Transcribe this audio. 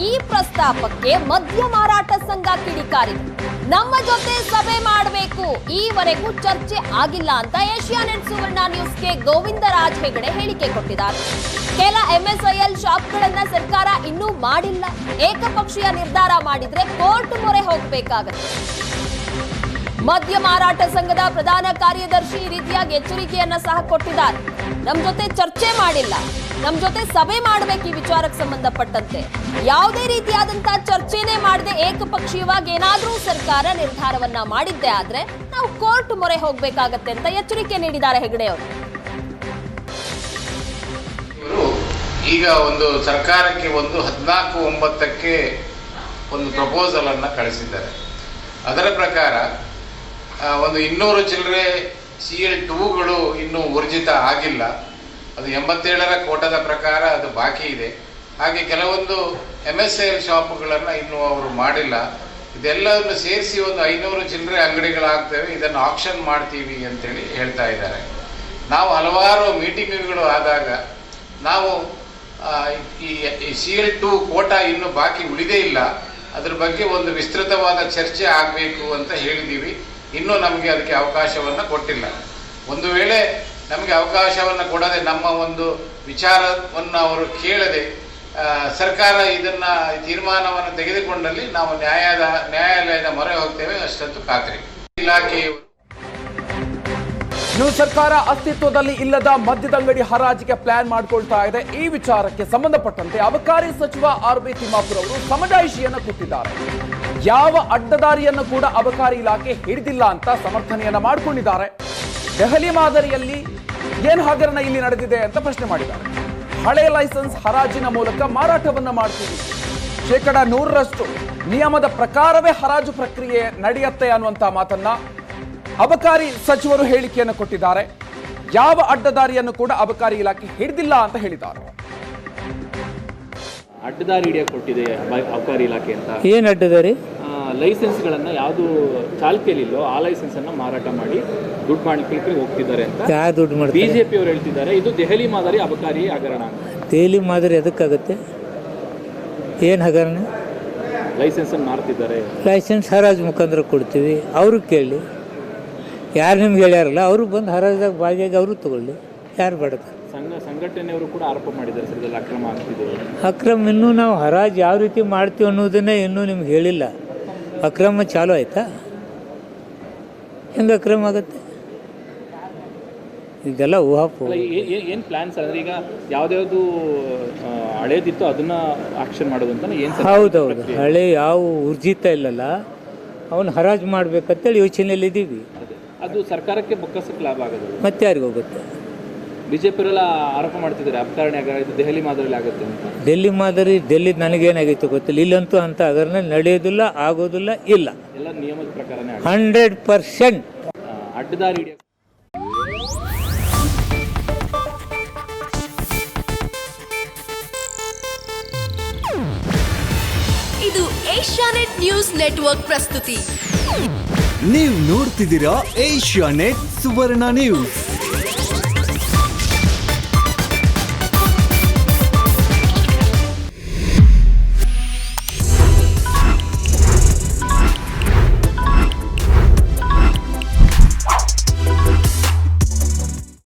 ಈ ಪ್ರಸ್ತಾಪಕ್ಕೆ ಮದ್ಯ ಮಾರಾಟ ಸಂಘ ಕಿಡಿಕಾರಿದೆ. ನಮ್ಮ ಜೊತೆ ಸಭೆ ಮಾಡಬೇಕು, ಈವರೆಗೂ ಚರ್ಚೆ ಆಗಿಲ್ಲ ಅಂತ ಏಷ್ಯಾನೆಟ್ ಸುವರ್ಣ ನ್ಯೂಸ್ಗೆ ಗೋವಿಂದರಾಜ್ ಹೆಗಡೆ ಹೇಳಿಕೆ ಕೊಟ್ಟಿದ್ದಾರೆ. ಕೆಲ ಎಂಎಸ್ಐಎಲ್ ಶಾಪ್ಗಳನ್ನ ಸರ್ಕಾರ ಇನ್ನೂ ಮಾಡಿಲ್ಲ. ಏಕಪಕ್ಷೀಯ ನಿರ್ಧಾರ ಮಾಡಿದ್ರೆ ಕೋರ್ಟ್ ಮೊರೆ ಹೋಗಬೇಕಾಗುತ್ತೆ. ಮದ್ಯ ಮಾರಾಟ ಸಂಘದ ಪ್ರಧಾನ ಕಾರ್ಯದರ್ಶಿ ಈ ರೀತಿಯಾಗಿ ಎಚ್ಚರಿಕೆಯನ್ನ ಸಹ ಕೊಟ್ಟಿದ್ದಾರೆ. ನಮ್ ಜೊತೆ ಚರ್ಚೆ ಮಾಡಿಲ್ಲ, ನಮ್ ಜೊತೆ ಸಭೆ ಮಾಡಬೇಕು ಈ ವಿಚಾರಕ್ಕೆ ಸಂಬಂಧಪಟ್ಟಂತೆ. ಯಾವುದೇ ರೀತಿಯಾದಂತಹ ಚರ್ಚೆನೇ ಮಾಡದೆ ಏಕಪಕ್ಷೀಯವಾಗಿ ಏನಾದ್ರೂ ಸರ್ಕಾರ ನಿರ್ಧಾರವನ್ನ ಮಾಡಿದ್ದೆ ಆದ್ರೆ ನಾವು ಕೋರ್ಟ್ ಮೊರೆ ಹೋಗ್ಬೇಕಾಗತ್ತೆ ಅಂತ ಎಚ್ಚರಿಕೆ ನೀಡಿದ್ದಾರೆ ಹೆಗಡೆ ಅವರು. ಈಗ ಒಂದು ಸರ್ಕಾರಕ್ಕೆ 14/9 ಒಂದು ಪ್ರಪೋಸಲ್ ಅನ್ನ ಕಳಿಸಿದ್ದಾರೆ. ಅದರ ಪ್ರಕಾರ 200 ಚಿಲ್ಲರೆ CL2ಗಳು ಇನ್ನೂ ಊರ್ಜಿತ ಆಗಿಲ್ಲ. ಅದು 87ರ ಕೋಟದ ಪ್ರಕಾರ ಅದು ಬಾಕಿ ಇದೆ. ಹಾಗೆ ಕೆಲವೊಂದು MSIL ಶಾಪ್ಗಳನ್ನು ಇನ್ನೂ ಅವರು ಮಾಡಿಲ್ಲ. ಇದೆಲ್ಲವನ್ನು ಸೇರಿಸಿ 500 ಚಿಲ್ಲರೆ ಅಂಗಡಿಗಳಾಗ್ತವೆ. ಇದನ್ನು ಆಕ್ಷನ್ ಮಾಡ್ತೀವಿ ಅಂತೇಳಿ ಹೇಳ್ತಾ ಇದ್ದಾರೆ. ನಾವು ಹಲವಾರು ಮೀಟಿಂಗ್ಗಳು ಆದಾಗ ನಾವು ಈ CL2 ಕೋಟಾ ಇನ್ನೂ ಬಾಕಿ ಉಳಿದೇ ಇಲ್ಲ, ಅದ್ರ ಬಗ್ಗೆ ಒಂದು ವಿಸ್ತೃತವಾದ ಚರ್ಚೆ ಆಗಬೇಕು ಅಂತ ಹೇಳಿದ್ದೀವಿ. ಇನ್ನೂ ನಮಗೆ ಅದಕ್ಕೆ ಅವಕಾಶವನ್ನು ಕೊಟ್ಟಿಲ್ಲ. ಒಂದು ವೇಳೆ ನಮಗೆ ಅವಕಾಶವನ್ನು ಕೊಡದೆ ನಮ್ಮ ಒಂದು ವಿಚಾರವನ್ನು ಅವರು ಕೇಳದೆ ಸರ್ಕಾರ ಇದನ್ನ ತೀರ್ಮಾನವನ್ನು ತೆಗೆದುಕೊಂಡಲ್ಲಿ ನಾವು ನ್ಯಾಯಾಲಯದ ಮೊರೆ ಹೋಗ್ತೇವೆ, ಅಷ್ಟಂತೂ ಖಾತ್ರಿ. ಇಲಾಖೆಯವರು ಇನ್ನು ಸರ್ಕಾರ ಅಸ್ತಿತ್ವದಲ್ಲಿ ಇಲ್ಲದ ಮದ್ಯದ ಅಂಗಡಿ ಹರಾಜಿಗೆ ಪ್ಲಾನ್ ಮಾಡಿಕೊಳ್ತಾ ಇದೆ. ಈ ವಿಚಾರಕ್ಕೆ ಸಂಬಂಧಪಟ್ಟಂತೆ ಅಬಕಾರಿ ಸಚಿವ RB ತಿಮ್ಮಾಪುರ್ ಅವರು ಸಮಜಾಯಿಷಿಯನ್ನು ಕೊಟ್ಟಿದ್ದಾರೆ. ಯಾವ ಅಡ್ಡದಾರಿಯನ್ನು ಕೂಡ ಅಬಕಾರಿ ಇಲಾಖೆ ಹಿಡಿದಿಲ್ಲ ಅಂತ ಸಮರ್ಥನೆಯನ್ನ ಮಾಡಿಕೊಂಡಿದ್ದಾರೆ. ದೆಹಲಿ ಮಾದರಿಯಲ್ಲಿ ಏನು ಹಗರಣ ಇಲ್ಲಿ ನಡೆದಿದೆ ಅಂತ ಪ್ರಶ್ನೆ ಮಾಡಿದ್ದಾರೆ. ಹಳೆ ಲೈಸೆನ್ಸ್ ಹರಾಜಿನ ಮೂಲಕ ಮಾರಾಟವನ್ನ ಮಾಡ್ತೀವಿ, 100% ನಿಯಮದ ಪ್ರಕಾರವೇ ಹರಾಜು ಪ್ರಕ್ರಿಯೆ ನಡೆಯುತ್ತೆ ಅನ್ನುವಂತ ಮಾತನ್ನ ಅಬಕಾರಿ ಸಚಿವರು ಹೇಳಿಕೆಯನ್ನು ಕೊಟ್ಟಿದ್ದಾರೆ. ಯಾವ ಅಡ್ಡದಾರಿಯನ್ನು ಕೂಡ ಅಬಕಾರಿ ಇಲಾಖೆ ಹಿಡಿದಿಲ್ಲ ಅಂತ ಹೇಳಿದ್ದಾರೆ. ಅಡ್ಡದಾರಿ ಹಿಡಿಯಕ್ಕೆ ಕೊಟ್ಟಿದೆ ಅಬಕಾರಿ ಇಲಾಖೆ ಅಂತ. ಏನು ಅಡ್ಡದಾರಿ? ಲೈಸೆನ್ಸ್ಗಳನ್ನು ಯಾವುದು ಚಾಲ್ತಿಯಲ್ಲಿಲ್ಲೋ ಆ ಲೈಸೆನ್ಸನ್ನು ಮಾರಾಟ ಮಾಡಿ ದುಡ್ಡು ಮಾಡಲಿಕ್ಕೆ ಹೋಗ್ತಿದ್ದಾರೆ ಅಂತ ಯಾರು ದುಡ್ಡು ಮಾಡ್ತಾರೆ? BJP ಅವರು ಹೇಳ್ತಿದ್ದಾರೆ. ಇದು ದೆಹಲಿ ಮಾದರಿ ಅಬಕಾರಿ ಹಗರಣ ಅಂತ. ದೆಹಲಿ ಮಾದರಿ ಎದಕ್ಕಾಗುತ್ತೆ? ಏನು ಹಗರಣ? ಲೈಸೆನ್ಸನ್ನು ಮಾರ್ತಿದ್ದಾರೆ. ಲೈಸೆನ್ಸ್ ಹರಾಜು ಮುಖಾಂತರ ಕೊಡ್ತೀವಿ, ಅವರು ಕೇಳಿ. ಯಾರು ನಿಮ್ಗೆ ಹೇಳ್ಯಾರಲ್ಲ ಅವರು ಬಂದು ಹರಾಜಾಗ ಭಾಗಿಯಾಗಿ ಅವರು ತಗೊಳ್ಳಿ, ಯಾರು ಬೇಡ. ಸಂಘಟನೆಯವರು ಕೂಡ ಆರೋಪ ಮಾಡಿದ್ದಾರೆ ಸರ್, ಇದೆಲ್ಲ ಅಕ್ರಮ ಆಗ್ತಿದೆ. ಅಕ್ರಮ ಇನ್ನೂ ನಾವು ಹರಾಜು ಯಾವ ರೀತಿ ಮಾಡ್ತೀವಿ ಅನ್ನೋದನ್ನೇ ಇನ್ನೂ ನಿಮ್ಗೆ ಹೇಳಿಲ್ಲ. ಅಕ್ರಮ ಚಾಲು ಆಯ್ತಾ? ಹೆಂಗೆ ಅಕ್ರಮ ಆಗುತ್ತೆ? ಇದೆಲ್ಲ ಊಹಾಪೋ. ಏನು ಪ್ಲಾನ್ ಸರ್? ಅಂದರೆ ಈಗ ಯಾವ್ದ್ಯಾವುದು ಹಳೇದಿತ್ತು ಅದನ್ನ ಆಕ್ಷನ್ ಮಾಡೋದು ಅಂತ ಏನು? ಹೌದೌದು, ಹಳೆ ಯಾವ ಊರ್ಜಿತ ಇಲ್ಲಲ್ಲ ಅವನು ಹರಾಜು ಮಾಡ್ಬೇಕಂತೇಳಿ ಯೋಚನೆಯಲ್ಲಿ ಇದ್ದೀವಿ. ಅದು ಸರ್ಕಾರಕ್ಕೆ ಬೊಕ್ಕಸಕ್ಕೆ ಲಾಭ ಆಗೋದು. ಮತ್ತೆ ಯಾರಿಗೆ ಹೋಗುತ್ತೆ? BJP ಅವರೆಲ್ಲ ಆರೋಪ ಮಾಡ್ತಿದ್ದಾರೆ ಅಬಕಾರಿ ಇದು ದೆಹಲಿ ಮಾದರಿಯಲ್ಲಿ ಆಗುತ್ತೆ ಅಂತ. ಡೆಲ್ಲಿ ಮಾದರಿ, ಡೆಲ್ಲಿ ನನಗೇನಾಗಿತ್ತು ಗೊತ್ತಿಲ್ಲ. ಇಲ್ಲಂತೂ ಅಂತ ಹಗರಣ ನಡೆಯೋದಿಲ್ಲ, ಆಗೋದಿಲ್ಲ, ಇಲ್ಲ. ಎಲ್ಲ ನಿಯಮದ ಪ್ರಕಾರನೇ 100% ಅಡ್ಡದಾರಿ. ಇದು ಏಷ್ಯಾನೆಟ್ ನ್ಯೂಸ್ ನೆಟ್ವರ್ಕ್ ಪ್ರಸ್ತುತಿ. ನೀವು ನೋಡ್ತಿದ್ದೀರಾ ಏಷ್ಯಾನೆಟ್ ಸುವರ್ಣ ನ್ಯೂಸ್.